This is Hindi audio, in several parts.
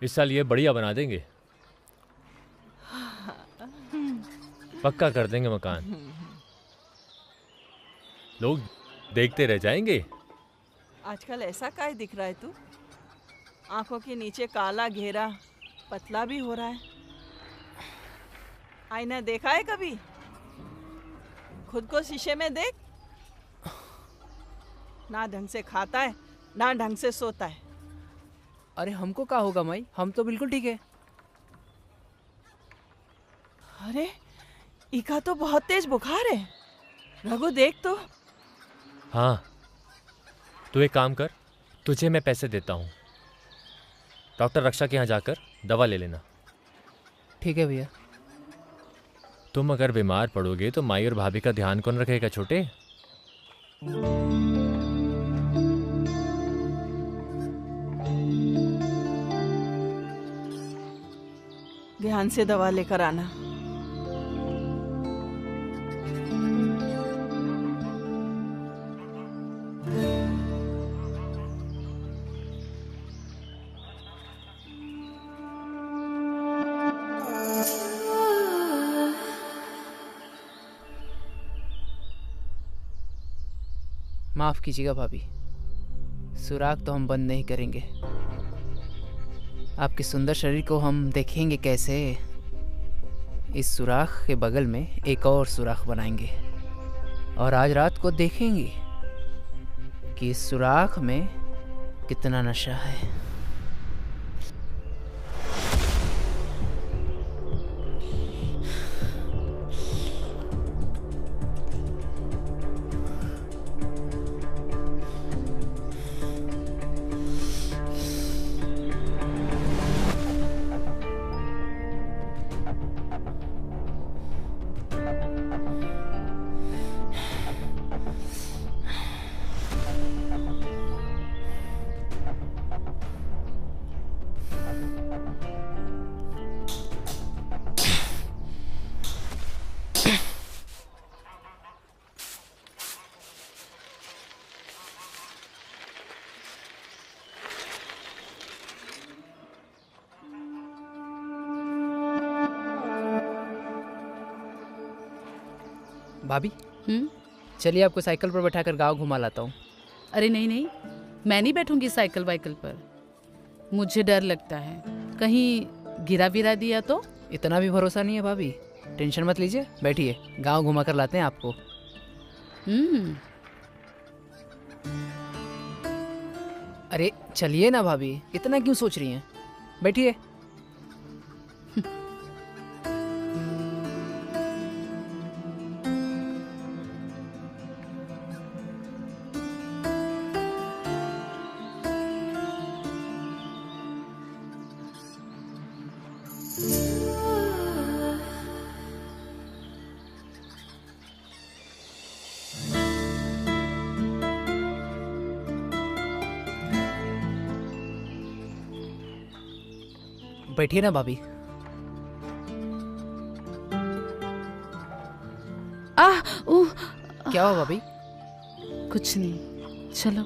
इस साल ये बढ़िया बना देंगे, पक्का कर देंगे मकान। लोग देखते रह जाएंगे। आजकल ऐसा काय दिख रहा है तू? आंखों के नीचे काला घेरा, पतला भी हो रहा है। आईना देखा है कभी? खुद को शीशे में देख। ना ढंग से खाता है, ना ढंग से सोता है। अरे हमको क्या होगा माई, हम तो बिल्कुल ठीक है। अरे इका तो बहुत तेज बुखार है। रघु देख तो। हाँ, तू एक काम कर, तुझे मैं पैसे देता हूँ, डॉक्टर रक्षा के यहाँ जाकर दवा ले लेना। ठीक है भैया। तुम अगर बीमार पड़ोगे तो माई और भाभी का ध्यान कौन रखेगा छोटे? ध्यान से दवा लेकर आना। माफ़ कीजिएगा भाभी, सुराग तो हम बंद नहीं करेंगे। आपके सुंदर शरीर को हम देखेंगे कैसे। इस सुराख के बगल में एक और सुराख बनाएंगे और आज रात को देखेंगे कि इस सुराख में कितना नशा है। भाभी चलिए आपको साइकिल पर बैठाकर गांव घुमा लाता हूँ। अरे नहीं नहीं, मैं नहीं बैठूंगी साइकिल वाइकल पर। मुझे डर लगता है, कहीं गिरा विरा दिया तो। इतना भी भरोसा नहीं है भाभी, टेंशन मत लीजिए, बैठिए, गांव घुमा कर लाते हैं आपको। अरे चलिए ना भाभी, इतना क्यों सोच रही हैं, बैठिए। बैठिए ना भाभी। क्या हुआ भाभी? कुछ नहीं, चलो।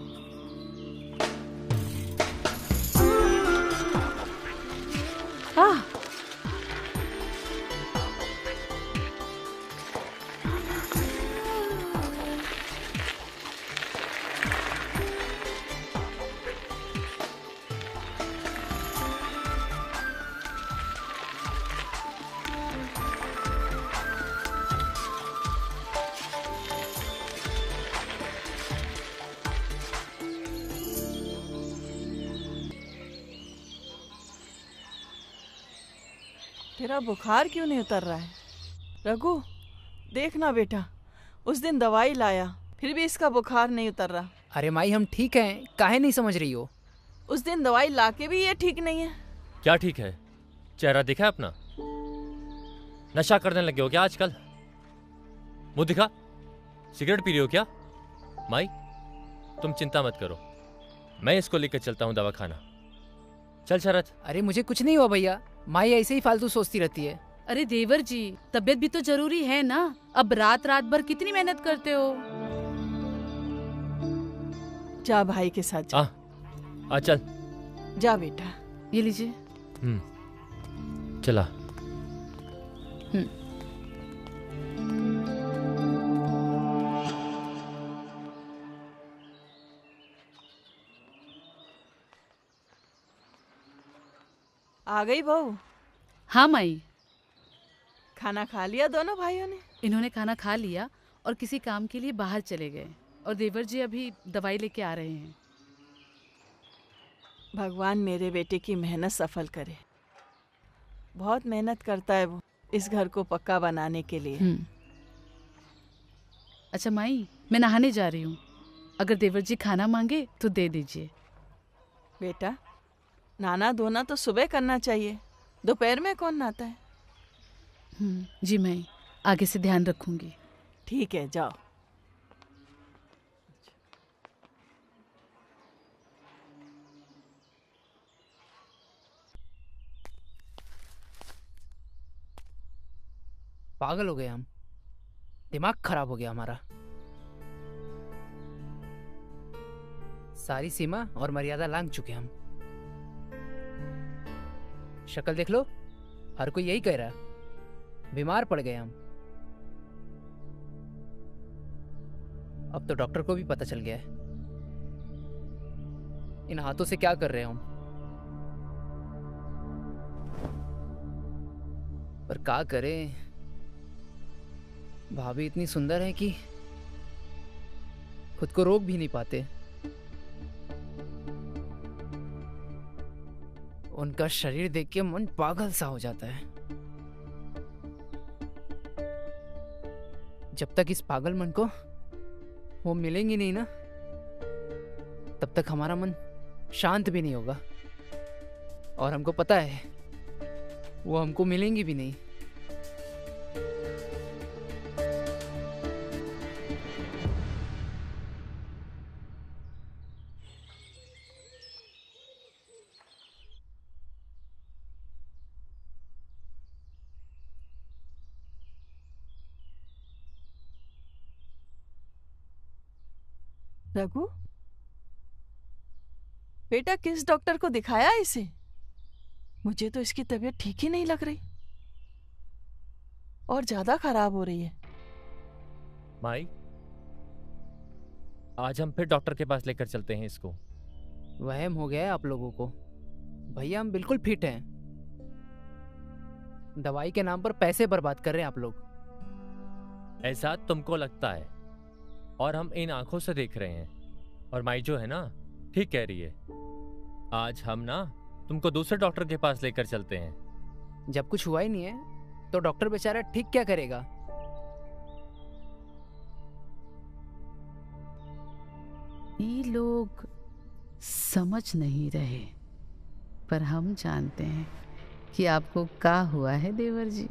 तेरा बुखार क्यों नहीं उतर रहा है? रघु देखना बेटा, उस दिन दवाई लाया फिर भी इसका बुखार नहीं उतर रहा। अरे माई हम ठीक हैं, काहे नहीं समझ रही हो? उस दिन दवाई लाके भी ये ठीक नहीं है। क्या ठीक है? चेहरा दिखा है अपना? नशा करने लगे हो क्या आजकल? मुंह दिखा, सिगरेट पी रही हो क्या? माई तुम चिंता मत करो, मैं इसको लेकर चलता हूँ दवा खाना। चल शरत। अरे मुझे कुछ नहीं हुआ भैया, माई ऐसे ही फालतू सोचती रहती है। अरे देवर जी, तबीयत भी तो जरूरी है ना। अब रात रात भर कितनी मेहनत करते हो। जा भाई के साथ जा। आ चल। जा बेटा। ये लीजिए। चला। आ गई बहू? हाँ माई, खाना खा लिया दोनों भाइयों ने? इन्होंने खाना खा लिया और किसी काम के लिए बाहर चले गए, और देवर जी अभी दवाई लेके आ रहे हैं। भगवान मेरे बेटे की मेहनत सफल करे। बहुत मेहनत करता है वो इस घर को पक्का बनाने के लिए। अच्छा माई, मैं नहाने जा रही हूँ, अगर देवर जी खाना मांगे तो दे दीजिए। बेटा, नहाना धोना तो सुबह करना चाहिए, दोपहर में कौन नहाता है? जी माई, आगे से ध्यान रखूंगी। ठीक है, जाओ। पागल हो गए हम, दिमाग खराब हो गया हमारा। सारी सीमा और मर्यादा लांघ चुके हम। शक्ल देख लो, हर कोई यही कह रहा है, बीमार पड़ गए हम। अब तो डॉक्टर को भी पता चल गया है। इन हाथों से क्या कर रहे हैं हम। पर क्या करें, भाभी इतनी सुंदर है कि खुद को रोक भी नहीं पाते। उनका शरीर देख के मन पागल सा हो जाता है। जब तक इस पागल मन को वो मिलेंगी नहीं ना, तब तक हमारा मन शांत भी नहीं होगा। और हमको पता है वो हमको मिलेंगी भी नहीं। रघु, बेटा किस डॉक्टर को दिखाया इसे? मुझे तो इसकी तबीयत ठीक ही नहीं लग रही और ज्यादा खराब हो रही है। माई, आज हम फिर डॉक्टर के पास लेकर चलते हैं इसको। वहम हो गया है आप लोगों को। भैया हम बिल्कुल फिट हैं। दवाई के नाम पर पैसे बर्बाद कर रहे हैं आप लोग। ऐसा तुमको लगता है और हम इन आंखों से देख रहे हैं। और माई जो है ना, ठीक कह रही है। आज हम ना तुमको दूसरे डॉक्टर के पास लेकर चलते हैं। जब कुछ हुआ ही नहीं है तो डॉक्टर बेचारा ठीक क्या करेगा। ये लोग समझ नहीं रहे, पर हम जानते हैं कि आपको क्या हुआ है देवर जी।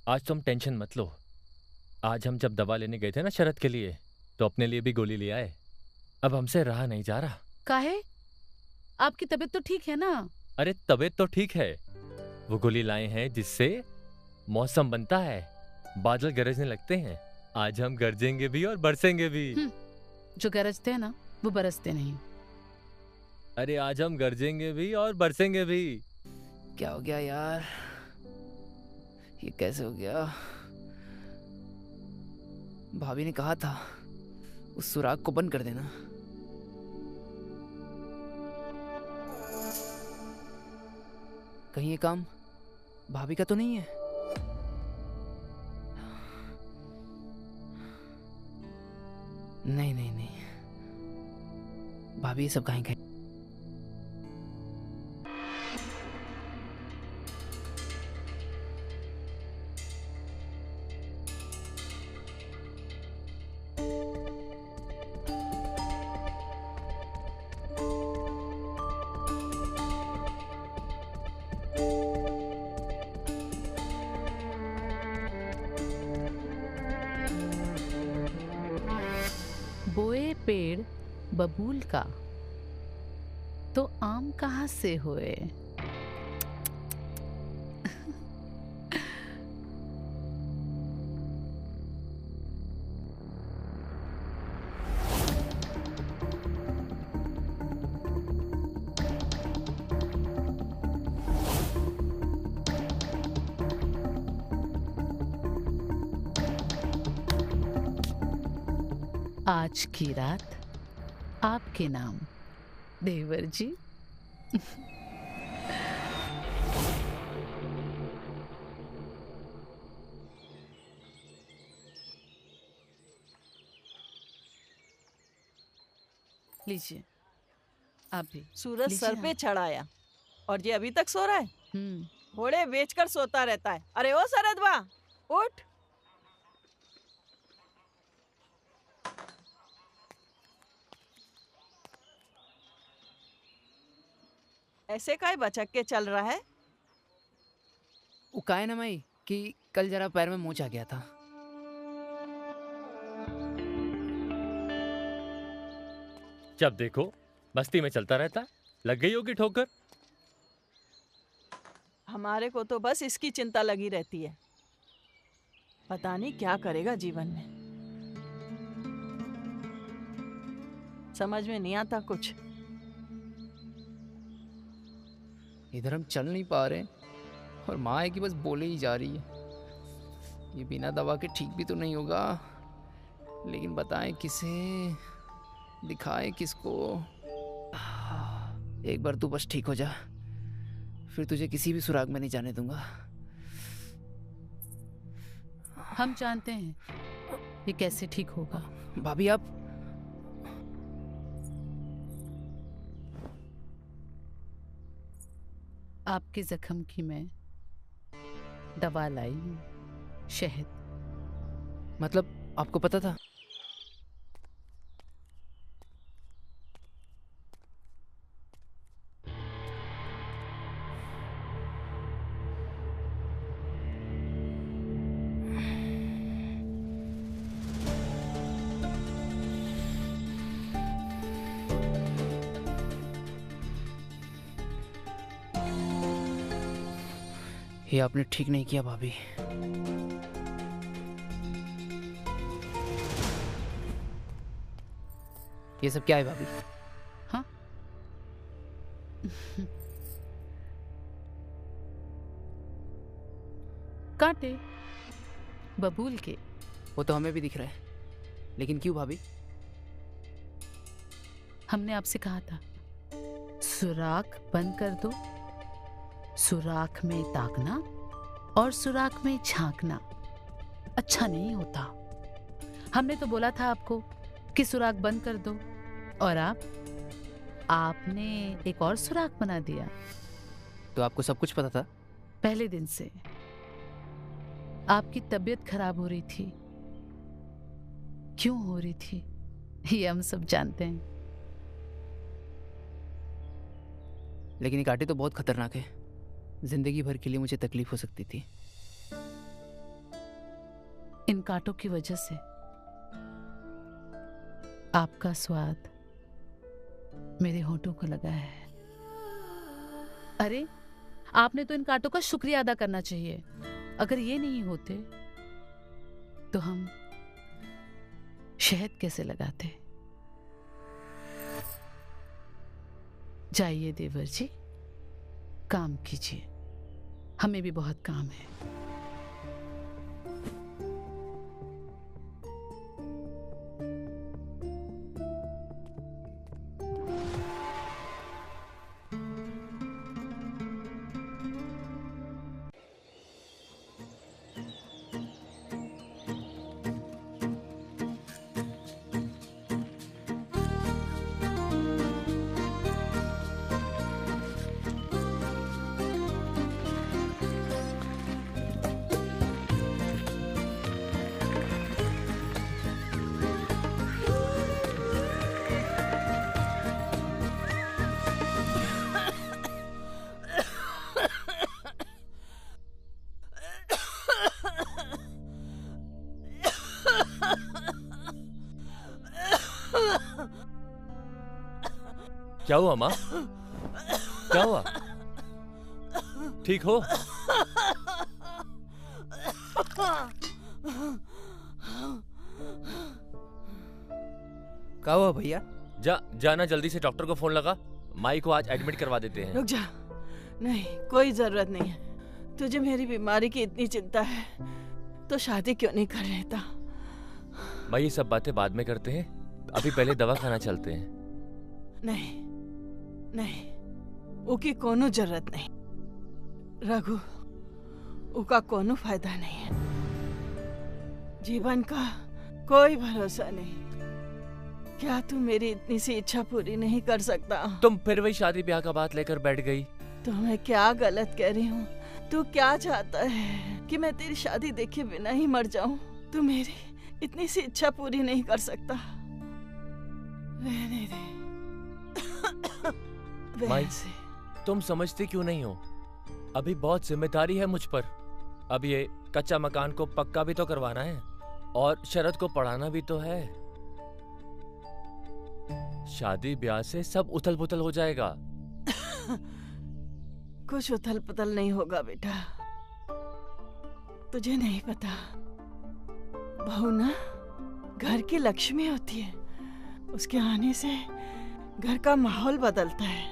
आज तुम टेंशन मत लो। आज हम जब दवा लेने गए थे ना शरद के लिए, तो अपने लिए भी गोली ले आए। अब हमसे रहा नहीं जा रहा। काहे? आपकी तबीयत तो ठीक है ना? अरे तबीयत तो ठीक है। वो गोली लाए हैं जिससे मौसम बनता है, बादल गरजने लगते हैं। आज हम गरजेंगे भी और बरसेंगे भी। जो गरजते हैं ना वो बरसते नहीं। अरे आज हम गरजेंगे भी और बरसेंगे भी। क्या हो गया यार, ये कैसे हो गया। भाभी ने कहा था उस सुराग को बंद कर देना। कहीं ये काम भाभी का तो नहीं है? नहीं नहीं नहीं, भाभी ये सब कहीं गई। पेड़ बबूल का, तो आम कहाँ से हुए? आज की रात आपके नाम, देवर जी। लीजिए, आप भी। सूरज लीजिए सर पे आप। चढ़ आया और ये अभी तक सो रहा है। हम्म। घोड़े बेचकर सोता रहता है। अरे ओ सरदवा, उठ। ऐसे काय बचक के चल रहा है? वो का है ना माई कि कल जरा पैर में मोच आ गया था। जब देखो मस्ती में चलता रहता है, लग गई होगी ठोकर। हमारे को तो बस इसकी चिंता लगी रहती है। पता नहीं क्या करेगा जीवन में, समझ में नहीं आता कुछ। इधर हम चल नहीं पा रहे और माँ है कि बस बोले ही जा रही है। ये बिना दवा के ठीक भी तो नहीं होगा, लेकिन बताएं किसे, दिखाएं किसको। एक बार तू बस ठीक हो जा, फिर तुझे किसी भी सुराग में नहीं जाने दूंगा। हम जानते हैं ये कैसे ठीक होगा। भाभी आप आपके जख्म की मैं दवा लाई हूँ, शहद। मतलब आपको पता था? ये आपने ठीक नहीं किया भाभी। ये सब क्या है भाभी? हाँ? कांटे बबूल के। वो तो हमें भी दिख रहा है, लेकिन क्यों भाभी? हमने आपसे कहा था सुराख बंद कर दो, सुराख में ताकना और सुराख में झांकना अच्छा नहीं होता। हमने तो बोला था आपको कि सुराख बंद कर दो, और आपने एक और सुराख बना दिया। तो आपको सब कुछ पता था? पहले दिन से आपकी तबीयत खराब हो रही थी। क्यों हो रही थी ये हम सब जानते हैं। लेकिन ये कांटे तो बहुत खतरनाक है, जिंदगी भर के लिए मुझे तकलीफ हो सकती थी। इन कांटों की वजह से आपका स्वाद मेरे होठों को लगा है। अरे आपने तो इन कांटों का शुक्रिया अदा करना चाहिए। अगर ये नहीं होते तो हम शहद कैसे लगाते। जाइए देवर जी, काम कीजिए, हमें भी बहुत काम है। क्या हुआ माँ? क्या हुआ? ठीक हो? क्या हुआ भैया? जाना जल्दी से, डॉक्टर को फोन लगा। माई को आज एडमिट करवा देते हैं। रुक जा। नहीं, कोई जरूरत नहीं है। तुझे मेरी बीमारी की इतनी चिंता है तो शादी क्यों नहीं कर लेता? माँ ये सब बातें बाद में करते हैं, अभी पहले दवा खाना चलते हैं। नहीं नहीं, उकी कोनो जरूरत नहीं। रघु, उका कोनो फायदा नहीं है। जीवन का कोई भरोसा नहीं। क्या तू मेरी इतनी सी इच्छा पूरी नहीं कर सकता? तुम फिर वही शादी ब्याह का बात लेकर बैठ गई। तो मैं क्या गलत कह रही हूँ? तू क्या चाहता है कि मैं तेरी शादी देखे बिना ही मर जाऊं? तू मेरी इतनी सी इच्छा पूरी नहीं कर सकता? रहने दे। माई, वैसे तुम समझते क्यों नहीं हो? अभी बहुत जिम्मेदारी है मुझ पर। अब ये कच्चा मकान को पक्का भी तो करवाना है और शरद को पढ़ाना भी तो है। शादी ब्याह से सब उथल पुथल हो जाएगा। कुछ उथल पुथल नहीं होगा बेटा। तुझे नहीं पता, बहू ना घर की लक्ष्मी होती है। उसके आने से घर का माहौल बदलता है,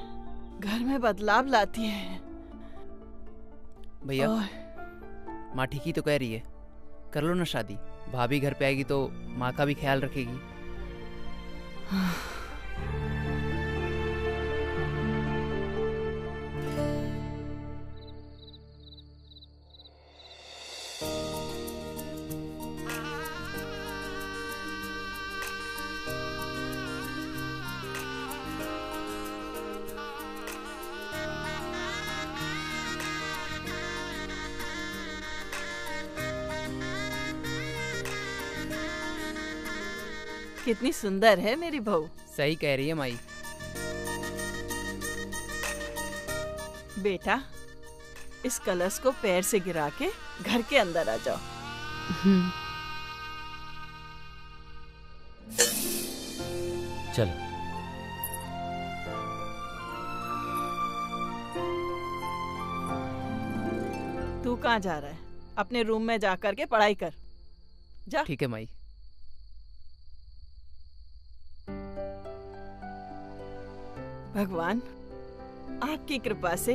घर में बदलाव लाती है। भैया, और माँ ठीक ही तो कह रही है, कर लो ना शादी। भाभी घर पे आएगी तो माँ का भी ख्याल रखेगी। कितनी सुंदर है मेरी बहू। सही कह रही है माई। बेटा, इस कलश को पैर से गिरा के घर के अंदर आ जाओ। चलो। तू कहाँ जा रहा है? अपने रूम में जा कर के पढ़ाई कर। जा। ठीक है माई। भगवान, आपकी कृपा से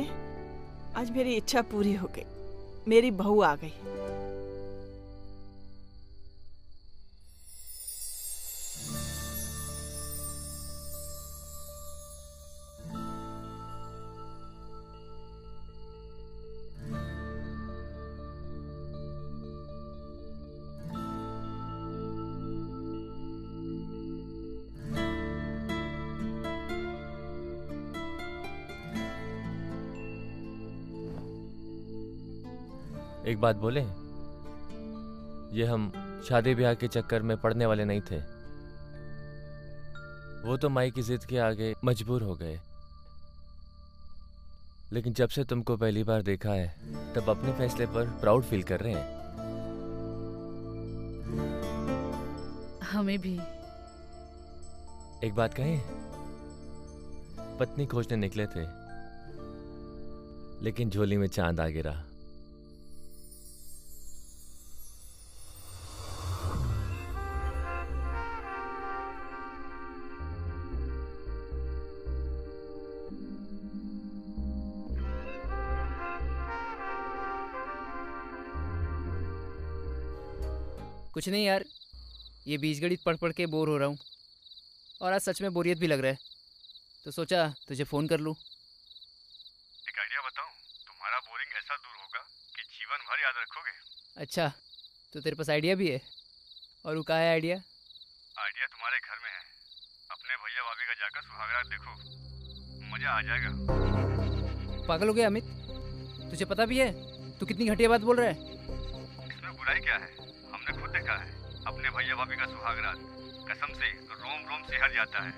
आज मेरी इच्छा पूरी हो गई। मेरी बहू आ गई। एक बात बोले, ये हम शादी ब्याह के चक्कर में पड़ने वाले नहीं थे। वो तो माई की जिद के आगे मजबूर हो गए। लेकिन जब से तुमको पहली बार देखा है तब अपने फैसले पर प्राउड फील कर रहे हैं। हमें भी। एक बात कहें, पत्नी खोजने निकले थे लेकिन झोली में चांद आ गिरा। कुछ नहीं यार, ये बीजगणित पढ़ पढ़ के बोर हो रहा हूँ और आज सच में बोरियत भी लग रहा है, तो सोचा तुझे फ़ोन कर लूँ। एक आइडिया बताऊं? तुम्हारा बोरिंग ऐसा दूर होगा कि जीवन भर याद रखोगे। अच्छा, तो तेरे पास आइडिया भी है? और वो कहाँ है आइडिया? आइडिया तुम्हारे घर में है। अपने भैया भाभी का जाकर सुहागरात देखो, मजा आ जाएगा। पागल हो गया अमित? तुझे पता भी है तू कितनी घटिया बात बोल रहा है? इसमें बुराई क्या है? हमने खुद देखा है अपने भैया भाभी का सुहागरात, कसम से रोम रोम सिहर जाता है।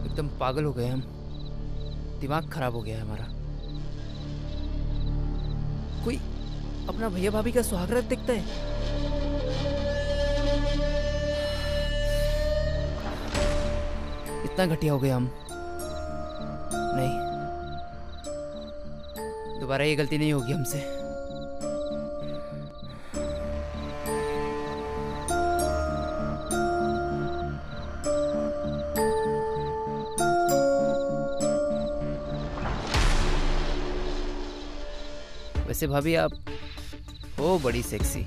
एकदम पागल हो गए हम, दिमाग खराब हो गया है हमारा। कोई अपना भैया भाभी का सुहागरात देखता है इतना घटिया हो गया हम। नहीं, दोबारा ये गलती नहीं होगी हमसे। वैसे भाभी आप हो बड़ी सेक्सी।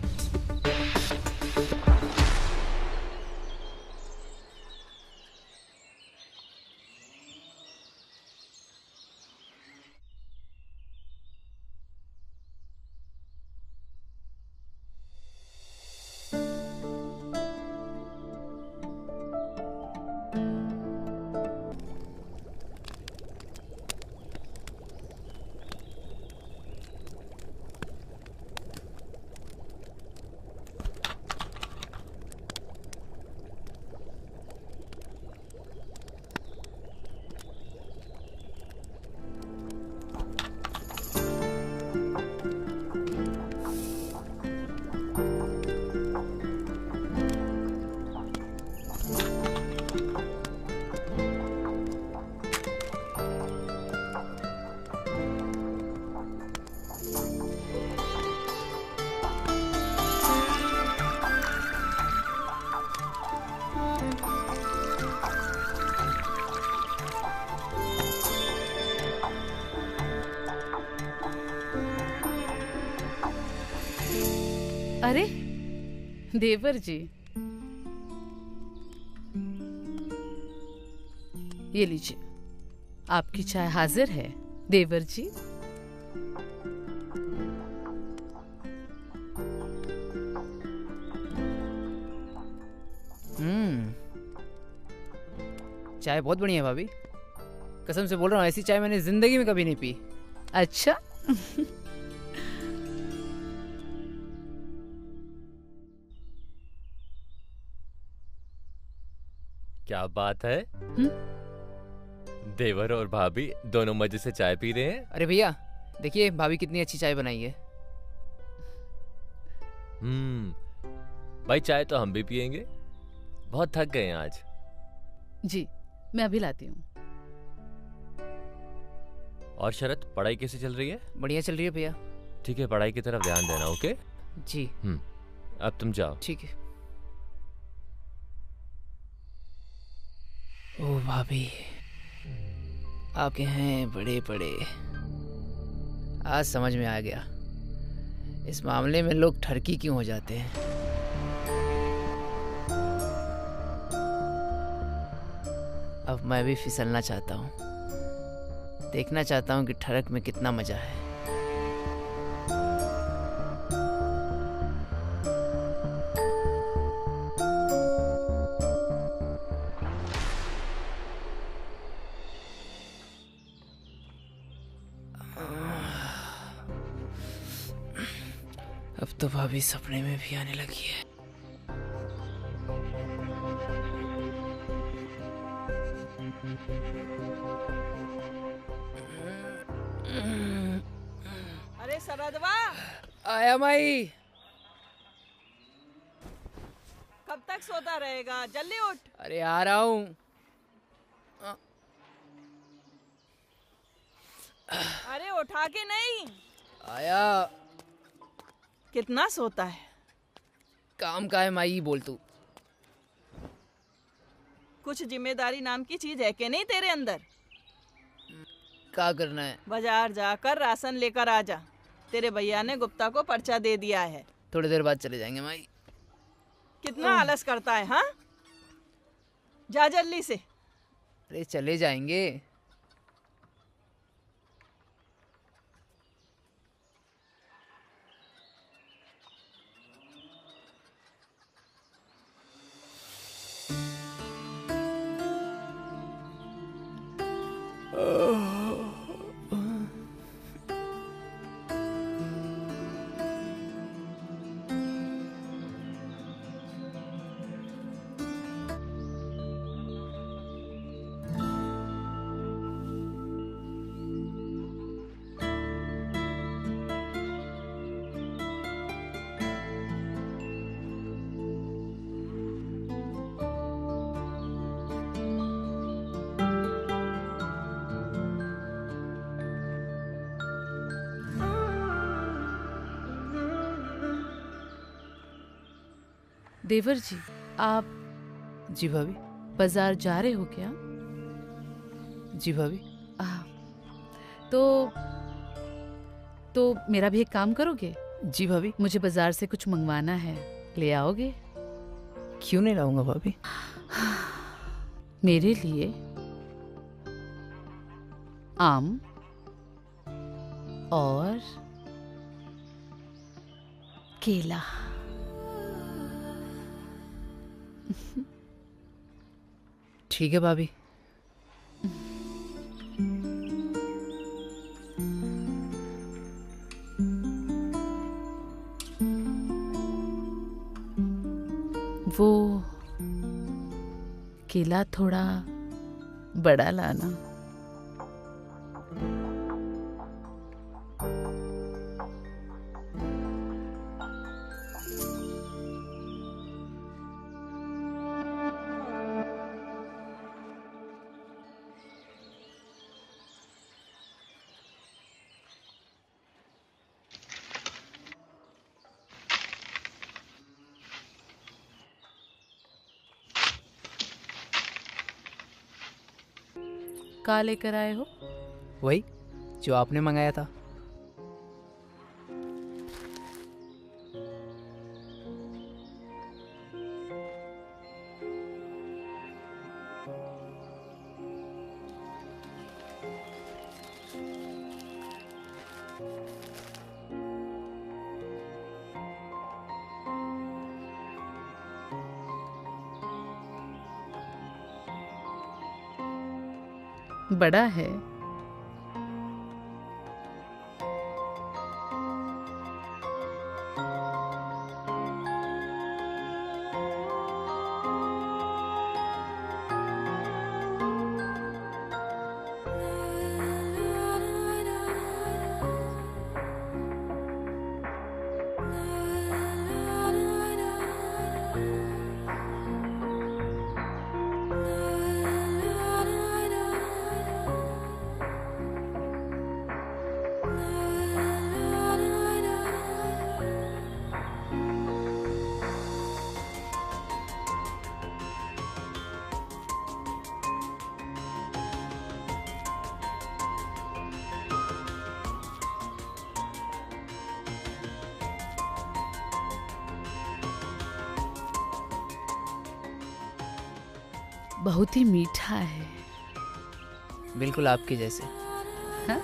अरे देवर जी, ये लीजिए, आपकी चाय हाजिर है देवर जी। चाय बहुत बढ़िया है भाभी, कसम से बोल रहा हूँ, ऐसी चाय मैंने जिंदगी में कभी नहीं पी। अच्छा क्या बात है? देवर और भाभी दोनों मजे से चाय पी रहे हैं। अरे भैया देखिए भाभी कितनी अच्छी चाय बनाई है। भाई चाय तो हम भी पियेंगे, बहुत थक गए हैं आज। जी मैं अभी लाती हूँ। और शरत, पढ़ाई कैसे चल रही है? बढ़िया चल रही है भैया। ठीक है, पढ़ाई की तरफ ध्यान देना। ओके जी अब तुम जाओ। ठीक है। ओ भाभी, आपके हैं बड़े बड़े। आज समझ में आ गया इस मामले में लोग ठरकी क्यों हो जाते हैं। अब मैं भी फिसलना चाहता हूँ, देखना चाहता हूँ कि ठरक में कितना मजा है। अब तो भाभी सपने में भी आने लगी है। अरे सरदवा, आया माई। कब तक सोता रहेगा? जल्दी उठ। अरे आ रहा हूँ। अरे उठा के नहीं। आया। कितना सोता है? काम का है माई, बोल तू। कुछ जिम्मेदारी नाम की चीज है कि नहीं तेरे अंदर? क्या करना है? बाजार जाकर राशन लेकर आ जा। तेरे भैया ने गुप्ता को पर्चा दे दिया है। थोड़ी देर बाद चले जाएंगे माई। कितना आलस करता है, हाँ? जा जल्दी से। अरे चले जाएंगे। देवर जी, आप जी भाभी। बाजार जा रहे हो क्या? जी भाभी। तो मेरा भी एक काम करोगे? जी भाभी। मुझे बाजार से कुछ मंगवाना है, ले आओगे? क्यों नहीं लाऊंगा भाभी। मेरे लिए आम और केला। ठीक है भाभी। वो केला थोड़ा बड़ा लाना। का लेकर आए हो? वही जो आपने मंगाया था। बड़ा है। बहुत ही मीठा है। बिल्कुल आपके जैसे। हाँ?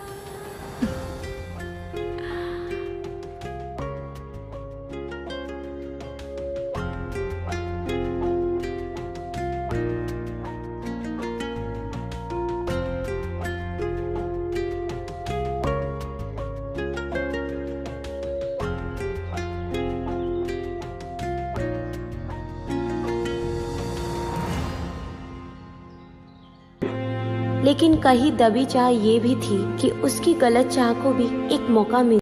लेकिन कहीं दबी चाह ये भी थी कि उसकी गलत चाह को भी एक मौका मिल